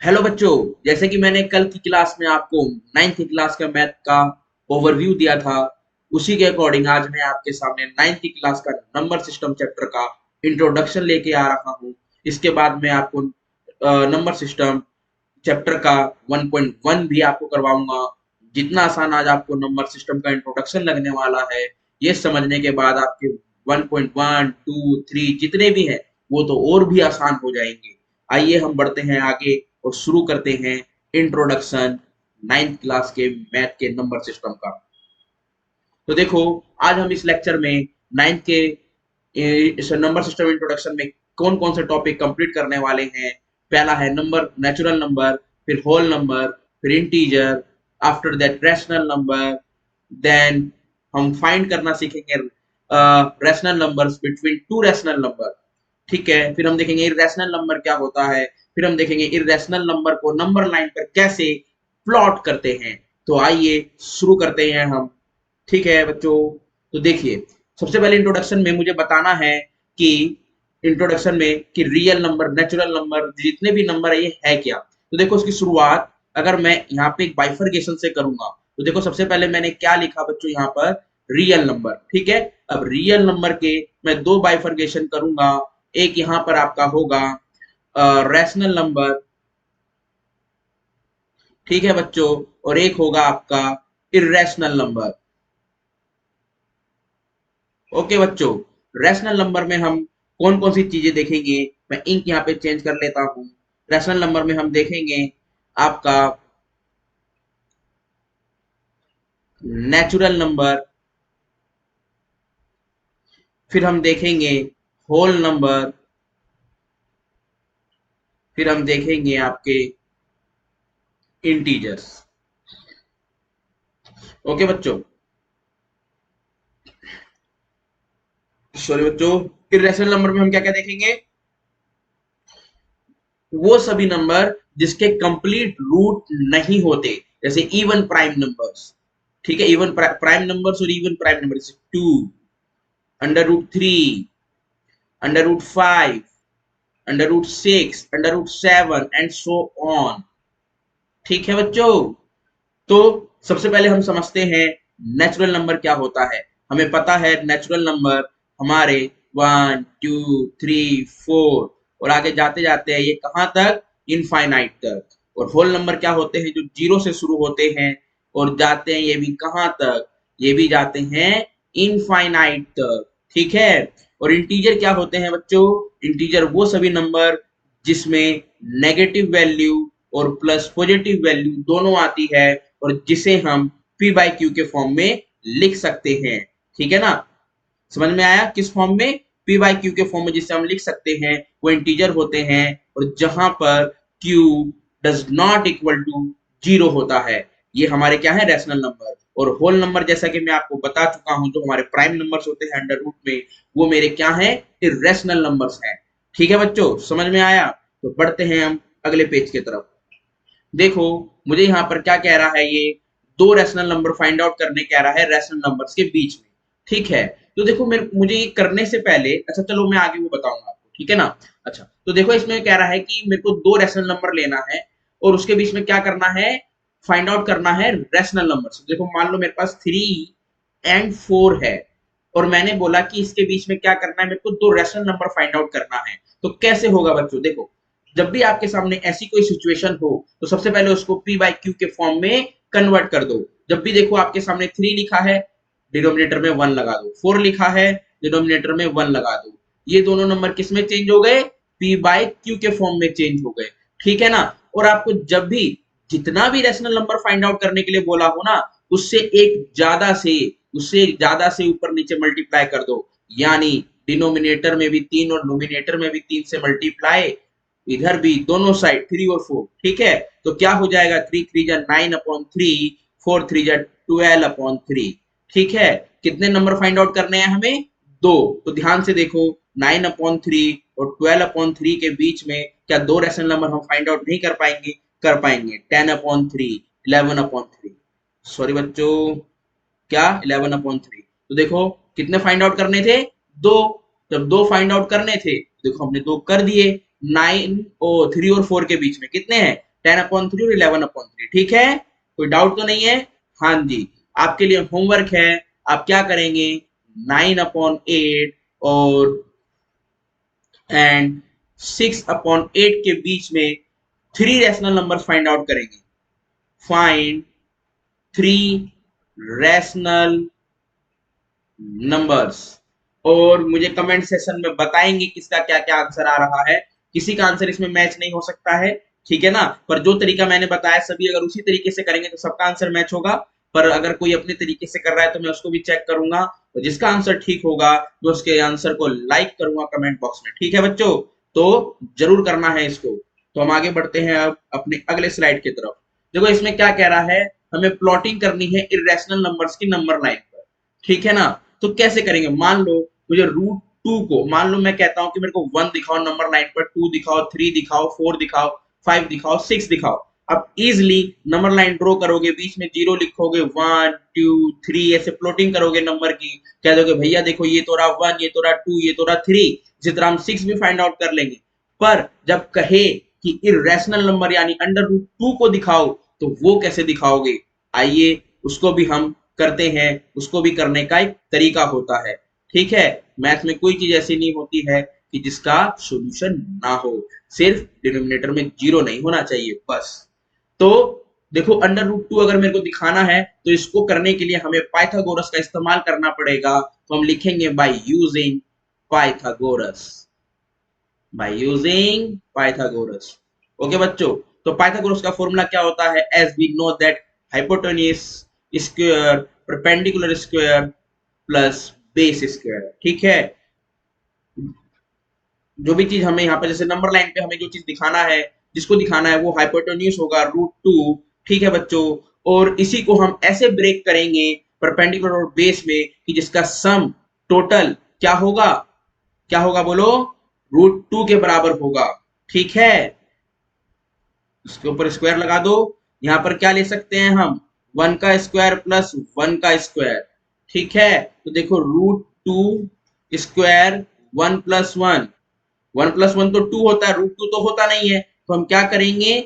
Hello बच्चों। जैसे कि मैंने कल की क्लास में आपको नाइन्थ की क्लास का मैथ का ओवरव्यू दिया था, उसी के अकॉर्डिंग आज मैं आपके सामने नाइन्थ की क्लास का नंबर सिस्टम चैप्टर का इंट्रोडक्शन लेके आ रहा हूँ। इसके बाद मैं आपको नंबर सिस्टम चैप्टर का 1.1 भी आपको करवाऊंगा। जितना आसान आज आपको नंबर सिस्टम का इंट्रोडक्शन लगने वाला है, ये समझने के बाद आपके 1.1 2 3 जितने भी हैं वो तो और भी आसान हो जाएंगे। आइए हम बढ़ते हैं आगे और शुरू करते हैं इंट्रोडक्शन नाइन्थ क्लास के मैथ के नंबर सिस्टम का। तो देखो, आज हम इस लेक्चर में नाइन्थ के इस नंबर सिस्टम इंट्रोडक्शन में कौन कौन से टॉपिक कंप्लीट करने वाले हैं। पहला है नंबर, नेचुरल नंबर, फिर होल नंबर, फिर integer, after that rational number, then हम फाइंड करना सीखेंगे rational numbers between two rational number. ठीक है, फिर हम देखेंगे इरेशनल नंबर क्या होता है, फिर हम देखेंगे इरेशनल नंबर को नंबर लाइन पर कैसे प्लॉट करते हैं। तो आइए शुरू करते हैं हम। ठीक है बच्चों, तो देखिए, सबसे पहले इंट्रोडक्शन में मुझे बताना है कि इंट्रोडक्शन में कि रियल नंबर, नेचुरल नंबर, जितने भी नंबर है ये है क्या। तो देखो, उसकी शुरुआत अगर मैं यहाँ पे एक बाइफरकेशन से करूंगा तो देखो, सबसे पहले मैंने क्या लिखा बच्चों यहाँ पर, रियल नंबर। ठीक है, अब रियल नंबर के मैं दो बाइफरकेशन करूंगा। एक यहाँ पर आपका होगा रैशनल नंबर, ठीक है बच्चों, और एक होगा आपका इरेशनल नंबर। ओके बच्चों, रैशनल नंबर में हम कौन कौन सी चीजें देखेंगे, मैं इंक यहाँ पे चेंज कर लेता हूँ। रैशनल नंबर में हम देखेंगे आपका नेचुरल नंबर, फिर हम देखेंगे होल नंबर, फिर हम देखेंगे आपके इंटीजर्स। ओके बच्चों, सॉरी बच्चों, इरेशनल नंबर में हम क्या क्या देखेंगे, वो सभी नंबर जिसके कंप्लीट रूट नहीं होते, जैसे इवन प्राइम नंबर्स। ठीक है, इवन प्राइम नंबर्स और इवन प्राइम नंबर जैसे 2, under root 3, under root 5, under root 6, under root 7 and so on. ठीक है बच्चों, तो सबसे पहले हम समझते हैं नेचुरल नंबर क्या होता है। हमें पता है नेचुरल नंबर हमारे 1 2 3 4 और आगे जाते जाते हैं ये कहाँ तक, इनफाइनाइट तक। और होल नंबर क्या होते हैं, जो जीरो से शुरू होते हैं और जाते हैं ये भी कहाँ तक, ये भी जाते हैं इनफाइनाइट तक। ठीक है, और इंटीजर क्या होते हैं बच्चों, इंटीजर वो सभी नंबर जिसमें नेगेटिव वैल्यू और प्लस पॉजिटिव वैल्यू दोनों आती है और जिसे हम पी बाई क्यू के फॉर्म में लिख सकते हैं। ठीक है ना, समझ में आया, किस फॉर्म में, पी बाई क्यू के फॉर्म में जिसे हम लिख सकते हैं वो इंटीजर होते हैं, और जहां पर q does not equal to zero होता है ये हमारे क्या है, रैशनल नंबर। और होल नंबर जैसा कि मैं आपको बता चुका हूं, जो हमारे प्राइम नंबर्स होते हैं अंडर रूट में, वो मेरे क्या है, इरेशनल नंबर्स हैं। ठीक है बच्चों, समझ में आया। तो बढ़ते हैं हम अगले पेज की तरफ। देखो, मुझे यहाँ पर क्या कह रहा है, ये दो रैशनल नंबर फाइंड आउट करने कह रहा है रैशनल नंबर्स के बीच में। ठीक है, तो देखो मेरे मुझे ये करने से पहले, अच्छा चलो मैं आगे वो बताऊंगा आपको, ठीक है ना। अच्छा, तो देखो इसमें कह रहा है कि मेरे को दो रैशनल नंबर लेना है और उसके बीच में क्या करना है, फाइंड आउट करना है रैशनल नंबर। देखो मान लो मेरे पास 3 और 4 है और मैंने बोला कि इसके बीच में क्या करना है, मेरे को दो रैशनल नंबर फाइंड आउट करना है। तो कैसे होगा बच्चों, देखो, जब भी आपके सामने ऐसी कोई सिचुएशन हो तो सबसे पहले उसको पी बाई क्यू के फॉर्म में कन्वर्ट कर दो। जब भी देखो आपके सामने 3 लिखा है, डिनोमिनेटर में 1 लगा दो, 4 लिखा है, डिनोमिनेटर में 1 लगा दो। ये दोनों नंबर किस में चेंज हो गए, पी बाई क्यू के फॉर्म में चेंज हो गए। ठीक है ना, और आपको जब भी जितना भी रैशनल नंबर फाइंड आउट करने के लिए बोला हो ना, उससे एक ज्यादा से, उससे ज्यादा से ऊपर नीचे मल्टीप्लाई कर दो। यानी डिनोमिनेटर में भी 3 और नोमिनेटर में भी 3 से मल्टीप्लाई, इधर भी दोनों साइड 3 और 4। ठीक है, तो क्या हो जाएगा, 3 3 जा 9/3, 4 3 जा 12/3। ठीक है, कितने नंबर फाइंड आउट करने हैं हमें, दो। तो ध्यान से देखो, 9/3 और 12/3 के बीच में क्या दो रैशनल नंबर हम फाइंड आउट नहीं कर पाएंगे, कर पाएंगे। 10/3, 11/3, सॉरी बच्चों, क्या 11/3। तो देखो कितने फाइंड आउट करने थे, दो। जब दो फाइंड आउट करने थे देखो हमने दो कर दिए। 3 और 4 के बीच में कितने हैं, 10/3 और 11/3। ठीक है, कोई डाउट तो नहीं है? हाँ जी, आपके लिए होमवर्क है, आप क्या करेंगे, 9/8 और 6/8 के बीच में 3 रैशनल नंबर्स फाइंड आउट करेंगे। फाइंड 3 रैशनल नंबर्स, और मुझे कमेंट सेशन में बताएंगे किसका क्या क्या आंसर आ रहा है। किसी का आंसर इसमें मैच नहीं हो सकता है, ठीक है ना, पर जो तरीका मैंने बताया सभी अगर उसी तरीके से करेंगे तो सबका आंसर मैच होगा। पर अगर कोई अपने तरीके से कर रहा है तो मैं उसको भी चेक करूंगा, तो जिसका आंसर ठीक होगा मैं उसके आंसर को लाइक करूंगा कमेंट बॉक्स में। ठीक है बच्चों, तो जरूर करना है इसको। तो हम आगे बढ़ते हैं अब अपने अगले स्लाइड की तरफ। देखो इसमें क्या कह रहा है, हमें प्लॉटिंग करनी है इरेशनल नंबर्स की नंबर लाइन पर, ठीक है ना। तो कैसे करेंगे, मान लो मुझे √2 को, मान लो मैं कहता हूं कि मेरे को 1 दिखाओ नंबर लाइन पर, 2 दिखाओ, 3 दिखाओ, 4 दिखाओ, 5 दिखाओ, 6 दिखाओ। अब इजिली नंबर लाइन ड्रॉ करोगे, बीच में 0 लिखोगे, 1 2 3 ऐसे प्लॉटिंग करोगे नंबर की, कह दोगे भैया देखो ये तो रहा 1, ये तो रहा 2, ये तो रहा 3, इसी तरह हम 6 भी फाइंड आउट कर लेंगे। पर जब कहे कि इरेशनल नंबर यानी √2 को दिखाओ, तो वो कैसे दिखाओगे, आइए उसको भी हम करते हैं। उसको भी करने का एक तरीका होता है, ठीक है। मैथ में कोई चीज ऐसी नहीं होती है कि जिसका सॉल्यूशन ना हो, सिर्फ डिनोमिनेटर में 0 नहीं होना चाहिए बस। तो देखो √2 अगर मेरे को दिखाना है तो इसको करने के लिए हमें पाइथागोरस का इस्तेमाल करना पड़ेगा। तो हम लिखेंगे by using Pythagoras, by using Pythagoras. Okay बच्चों, तो पाइथागोरस का फॉर्मूला क्या होता है, as we know that hypotenuse square perpendicular square plus base square. ठीक है, जो भी चीज हमें यहाँ पर जैसे नंबर लाइन पे हमें जो चीज दिखाना है, जिसको दिखाना है वो हाइपोटेन्यूज होगा √2। ठीक है बच्चों, और इसी को हम ऐसे ब्रेक करेंगे परपेंडिकुलर और बेस में कि जिसका सम टोटल क्या होगा, क्या होगा बोलो, √2 के बराबर होगा। ठीक है, इसके ऊपर स्क्वायर लगा दो। यहां पर क्या ले सकते हैं हम, 1 का स्क्वायर प्लस 1 का स्क्वायर। ठीक है, तो देखो √2 स्क्वायर 1 प्लस 1, 1 प्लस 1 तो 2 होता है, √2 तो होता नहीं है, तो हम क्या करेंगे,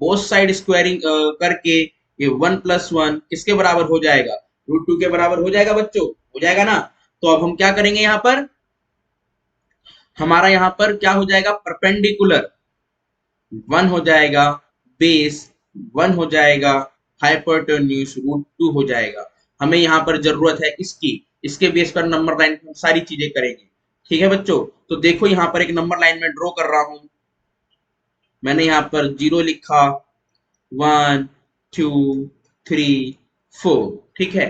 बोथ साइड स्क्वायरिंग करके ये 1 प्लस 1 किसके बराबर हो जाएगा, √2 के बराबर हो जाएगा बच्चों, हो जाएगा ना। तो अब हम क्या करेंगे, यहाँ पर हमारा यहाँ पर क्या हो जाएगा, परपेंडिकुलर 1 हो जाएगा, बेस 1 हो जाएगा, हाइपोटेन्यूज √2 हो जाएगा। हमें यहाँ पर जरूरत है इसकी, इसके बेस पर नंबर लाइन हम सारी चीजें करेंगे। ठीक है बच्चों, तो देखो यहाँ पर एक नंबर लाइन में ड्रॉ कर रहा हूं, मैंने यहाँ पर 0 लिखा, 1 2 3 4। ठीक है,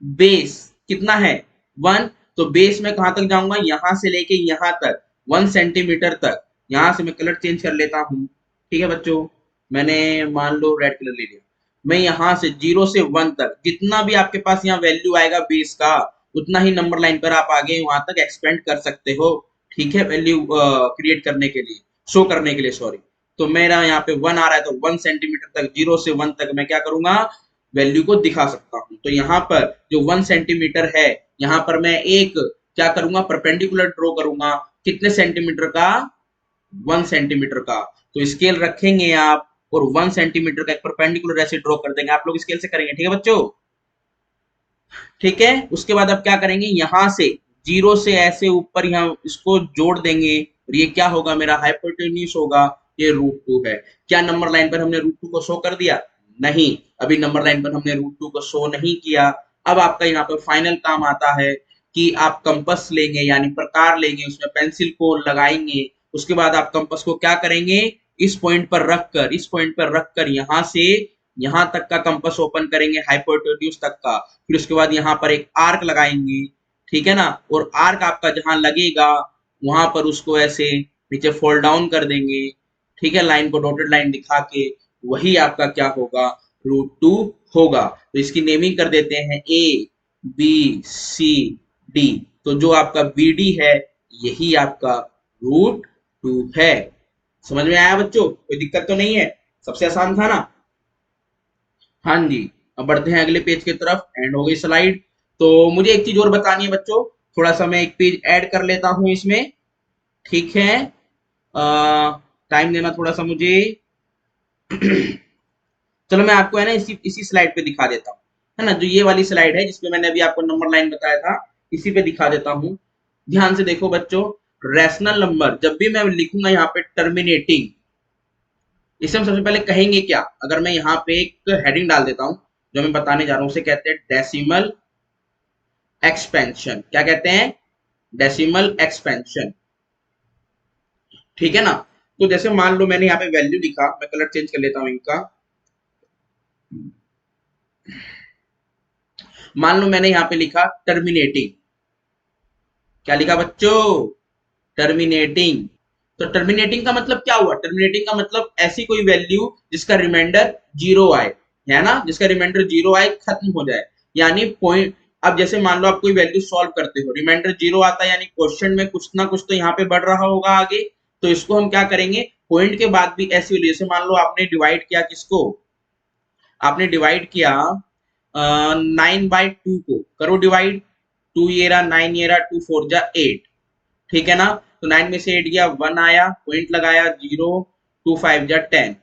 बेस कितना है, 1, तो बेस में कहां तक जाऊंगा, यहां से लेके यहां तक 1 सेंटीमीटर तक। यहां से मैं कलर चेंज कर लेता हूं। ठीक है बच्चों, मैंने मान लो रेड कलर ले लिया। मैं यहां से 0 से 1 तक जितना भी आपके पास यहाँ वैल्यू आएगा बेस का, उतना ही नंबर लाइन पर आप आगे वहां तक एक्सपेंड कर सकते हो। ठीक है, वैल्यू क्रिएट करने के लिए, शो करने के लिए, सॉरी। तो मेरा यहाँ पे 1 आ रहा है, तो 1 सेंटीमीटर तक, 0 से 1 तक मैं क्या करूंगा, वैल्यू को दिखा सकता हूं। तो यहाँ पर जो 1 सेंटीमीटर है, यहाँ पर मैं एक क्या करूंगा, परपेंडिकुलर ड्रॉ करूंगा, कितने सेंटीमीटर का, 1 सेंटीमीटर का। तो स्केल रखेंगे आप और 1 सेंटीमीटर का एक परपेंडिकुलर ऐसे ड्रॉ कर देंगे, आप लोग स्केल से करेंगे। ठीक है बच्चों, ठीक है। उसके बाद अब क्या करेंगे, यहां से 0 से ऐसे ऊपर यहाँ इसको जोड़ देंगे, और ये क्या होगा, मेरा हाइपोटेन्यूज होगा, ये √2 है। क्या नंबर लाइन पर हमने √2 को शो कर दिया, नहीं, अभी नंबर लाइन पर हमने √2 को शो नहीं किया। अब आपका यहाँ पर फाइनल काम आता है कि आप कंपस लेंगे, यानी प्रकार लेंगे, उसमें पेंसिल को लगाएंगे। उसके बाद आप कंपस को क्या करेंगे, इस पॉइंट पर रखकर, इस पॉइंट पर रखकर यहां से यहां तक का कंपस ओपन करेंगे, हाइपोटेन्यूज तक का। फिर उसके बाद यहाँ पर एक आर्क लगाएंगे, ठीक है ना, और आर्क आपका जहां लगेगा वहां पर उसको ऐसे नीचे फोल्ड डाउन कर देंगे। ठीक है, लाइन को डॉटेड लाइन दिखा के, वही आपका क्या होगा, √2 होगा। तो इसकी नेमिंग कर देते हैं ABCD। तो जो आपका BD है यही आपका √2 है। समझ में आया बच्चों, कोई दिक्कत तो नहीं है, सबसे आसान था ना। हाँ जी, अब बढ़ते हैं अगले पेज की तरफ, एंड हो गई स्लाइड। तो मुझे एक चीज और बतानी है बच्चों, थोड़ा सा मैं एक पेज ऐड कर लेता हूं इसमें। ठीक है, टाइम देना थोड़ा सा मुझे। चलो मैं आपको है ना इसी स्लाइड पे दिखा देता हूँ, है ना, जो ये वाली स्लाइड है जिसपे मैंने अभी आपको नंबर लाइन बताया था, इसी पे दिखा देता हूँ। ध्यान से देखो बच्चों, रैशनल नंबर जब भी मैं लिखूंगा यहाँ पे टर्मिनेटिंग, इसे हम सबसे पहले कहेंगे क्या, अगर मैं यहाँ पे एक हेडिंग डाल देता हूँ, जो मैं बताने जा रहा हूँ उसे कहते हैं डेसिमल एक्सपेंशन। क्या कहते हैं? Decimal expansion. ठीक है ना। तो जैसे मान लो मैंने यहाँ पे वैल्यू लिखा, मैं कलर चेंज कर लेता हूँ इनका। मान लो मैंने यहाँ पे लिखा टर्मिनेटिंग। क्या लिखा बच्चों? टर्मिनेटिंग। तो टर्मिनेटिंग का मतलब क्या हुआ? टर्मिनेटिंग का मतलब ऐसी कोई वैल्यू जिसका रिमाइंडर जीरो आए, है ना, जिसका रिमाइंडर जीरो आए, खत्म हो जाए, यानी पॉइंट। अब जैसे मान लो आप कोई वैल्यू सॉल्व करते हो, रिमाइंडर जीरो आता है, यानी क्वेश्चन में कुछ ना कुछ तो यहाँ पे बढ़ रहा होगा आगे। तो इसको हम क्या करेंगे, पॉइंट के बाद भी ऐसी वैल्यू, जैसे मान लो आपने डिवाइड किया किसको, आपने डिवाइड किया 9/2 को, करो डिवाइड। 2 ये रहा, 9 ये रहा, 2 4 जा 8। ठीक है ना। तो 9 में से 8 गया, 1 आया, पॉइंट लगाया, 0। 2 5 जा 10,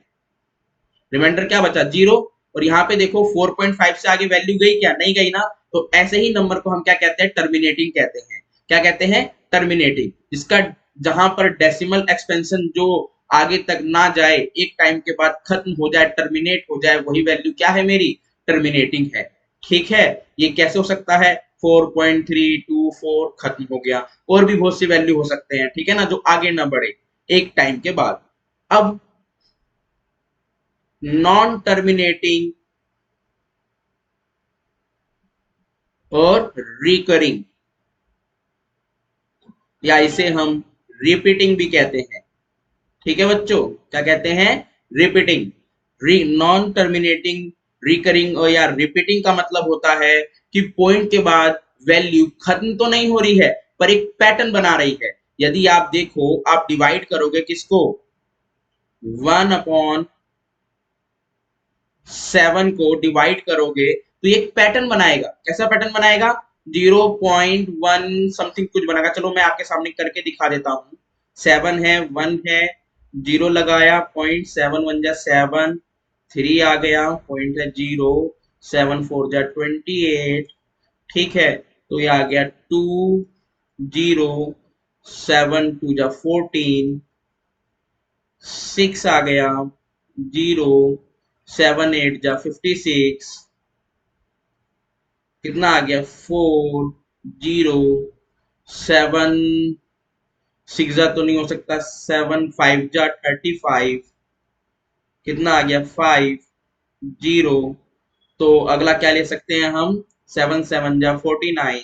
रिमाइंडर क्या बचा? 0। और यहाँ पे देखो 4.5 से आगे वैल्यू गई क्या? नहीं गई ना। तो ऐसे ही नंबर को हम क्या कहते हैं? टर्मिनेटिंग कहते हैं। क्या कहते हैं? टर्मिनेटिंग। जिसका, जहां पर डेसिमल एक्सपेंशन जो आगे तक ना जाए, एक टाइम के बाद खत्म हो जाए, टर्मिनेट हो जाए, वही वैल्यू क्या है मेरी? टर्मिनेटिंग है। ठीक है। ये कैसे हो सकता है? 4.324 खत्म हो गया। और भी बहुत सी वैल्यू हो सकते हैं, ठीक है ना, जो आगे ना बढ़े एक टाइम के बाद। अब नॉन टर्मिनेटिंग और रिकरिंग, या इसे हम रिपीटिंग भी कहते हैं। ठीक है बच्चों, क्या कहते हैं? रिपीटिंग। नॉन टर्मिनेटिंग, रिकरिंग और या रिपीटिंग का मतलब होता है कि पॉइंट के बाद वैल्यू खत्म तो नहीं हो रही है, पर एक पैटर्न बना रही है। यदि आप देखो, आप डिवाइड करोगे किसको? 1/7 को डिवाइड करोगे तो ये एक पैटर्न बनाएगा। कैसा पैटर्न बनाएगा? 0.1 समथिंग कुछ बनाएगा। चलो मैं आपके सामने करके दिखा देता हूँ। 7 है, 1 है, 0 लगाया, पॉइंट, 7 1 जा 7, 3 आ गया, पॉइंट है 0, 7 4 जा 28। ठीक है। तो ये आ गया 2 0, 7 2 जा 14, 6 आ गया, 0, 7 8 जा 56, कितना आ गया? 4 0, 7 6 जा तो नहीं हो सकता, 7 5 जा 35, कितना आ गया? 5 0। तो अगला क्या ले सकते हैं हम? 7 7 जा 49।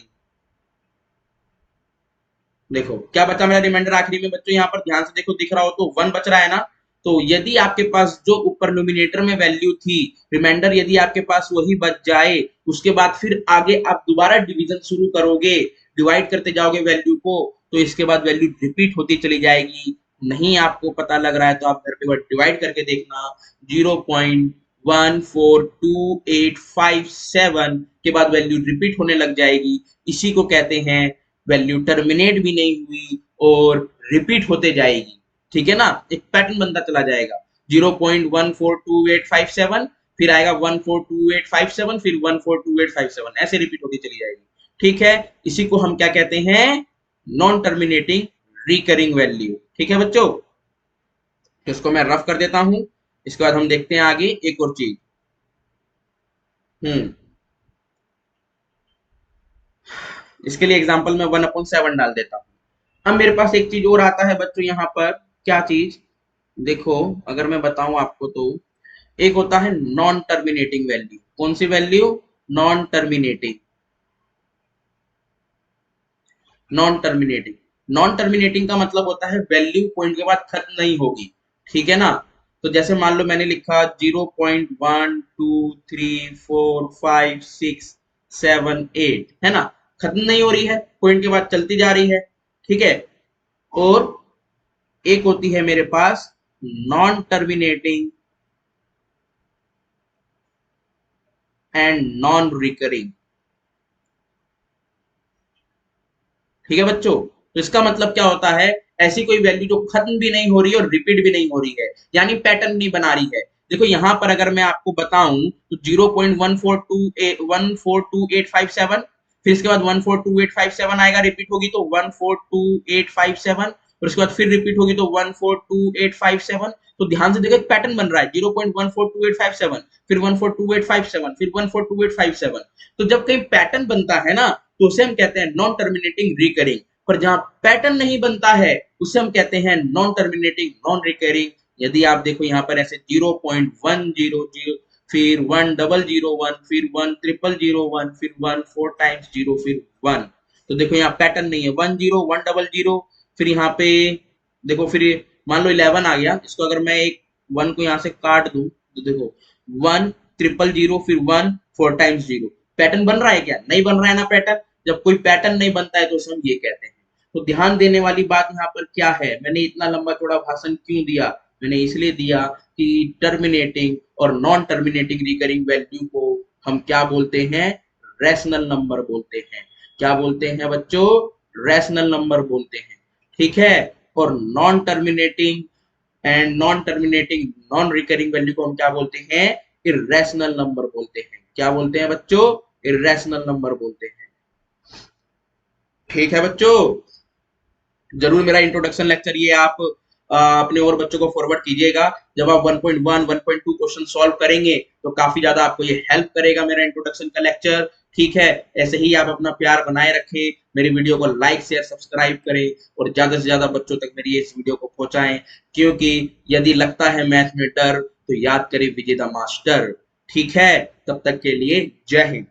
देखो क्या बचा मेरा रिमाइंडर आखिरी में बच्चों, यहाँ पर ध्यान से देखो, दिख रहा हो तो 1 बच रहा है ना। तो यदि आपके पास जो ऊपर न्यूमिनेटर में वैल्यू थी, रिमाइंडर यदि आपके पास वही बच जाए, उसके बाद फिर आगे आप दोबारा डिवीजन शुरू करोगे, डिवाइड करते जाओगे वैल्यू को, तो इसके बाद वैल्यू रिपीट होती चली जाएगी। नहीं आपको पता लग रहा है तो आप घर पे डिवाइड करके देखना। 0.14287 के बाद वैल्यू रिपीट होने लग जाएगी। इसी को कहते हैं, वैल्यू टर्मिनेट भी नहीं हुई और रिपीट होते जाएगी। ठीक है ना, एक पैटर्न बनता चला जाएगा। 0.142857, फिर आएगा 142857, फिर 142857, ऐसे रिपीट होती चली जाएगी। ठीक है। इसी को हम क्या कहते हैं? Non terminating recurring value. ठीक है बच्चों, इसको मैं रफ कर देता हूं। इसके बाद हम देखते हैं आगे एक और चीज। हम्म इसके लिए एग्जांपल में 1/7 डाल देता हूँ। अब मेरे पास एक चीज और आता है बच्चों यहाँ पर। क्या चीज? देखो, अगर मैं बताऊं आपको तो एक होता है नॉन टर्मिनेटिंग वैल्यू। कौन सी value? Non terminating. Non terminating, non terminating का मतलब होता है वैल्यू पॉइंट के बाद खत्म नहीं होगी। ठीक है ना। तो जैसे मान लो मैंने लिखा 0.1 2 3 4 5 6 7 8, है ना, खत्म नहीं हो रही है, पॉइंट के बाद चलती जा रही है। ठीक है। और एक होती है मेरे पास non terminating and non recurring. ठीक है बच्चों। तो इसका मतलब क्या होता है? ऐसी कोई वैल्यू जो खत्म भी नहीं हो रही है और रिपीट भी नहीं हो रही है, यानी पैटर्न नहीं बना रही है। देखो यहाँ पर अगर मैं आपको बताऊं तो 0.1428147, फिर इसके बाद 142,857 आएगा, रिपीट होगी तो 142,857, और उसके बाद फिर रिपीट होगी तो 142,857। तो ध्यान से देखो एक पैटर्न बन रहा है, 0.142,857, फिर 142,857, फिर 142,857। तो जब कहीं पैटर्न बनता है ना तो उसे हम कहते हैं नॉन टर्मिनेटिंग रिकरिंग, पर जहां पैटर्न नहीं बनता है उसे हम कहते हैं नॉन टर्मिनेटिंग नॉन रिकरिंग। यदि आप देखो यहाँ पर ऐसे 0.100, फिर 1001, फिर 1001, फिर 1 4 टाइम्स 0, फिर 1, तो देखो यहाँ पैटर्न नहीं है, 10100, फिर यहाँ पे देखो, फिर मान लो 11 आ गया, इसको अगर मैं एक 1 को यहाँ से काट दूं तो देखो 1000, फिर 1 4 टाइम्स 0, पैटर्न बन रहा है क्या? नहीं बन रहा है ना पैटर्न। जब कोई पैटर्न नहीं बनता है तो उसे हम ये कहते हैं। तो ध्यान देने वाली बात यहाँ पर क्या है, मैंने इतना लंबा चौड़ा भाषण क्यों दिया? मैंने इसलिए दिया कि टर्मिनेटिंग और नॉन टर्मिनेटिंग रिकरिंग वैल्यू को हम क्या बोलते हैं? रैशनल नंबर बोलते हैं। क्या बोलते हैं बच्चों? रैशनल नंबर बोलते हैं। ठीक है। और non terminating and non terminating non recurring value को हम क्या बोलते हैं? इर्रेशनल नंबर बोलते हैं। क्या बोलते हैं बच्चों? इर्रेशनल नंबर बोलते हैं। ठीक है बच्चों, जरूर मेरा इंट्रोडक्शन लेक्चर ये आप अपने और बच्चों को फॉरवर्ड कीजिएगा। जब आप 1.1 1.2 क्वेश्चन सॉल्व करेंगे तो काफी ज्यादा आपको ये हेल्प करेगा मेरा इंट्रोडक्शन का लेक्चर। ठीक है, ऐसे ही आप अपना प्यार बनाए रखें, मेरी वीडियो को लाइक शेयर सब्सक्राइब करें और ज्यादा से ज्यादा बच्चों तक मेरी इस वीडियो को पहुंचाएं, क्योंकि यदि लगता है मैथ में डर तो याद करें विजय द मास्टर। ठीक है, तब तक के लिए जय हिंद।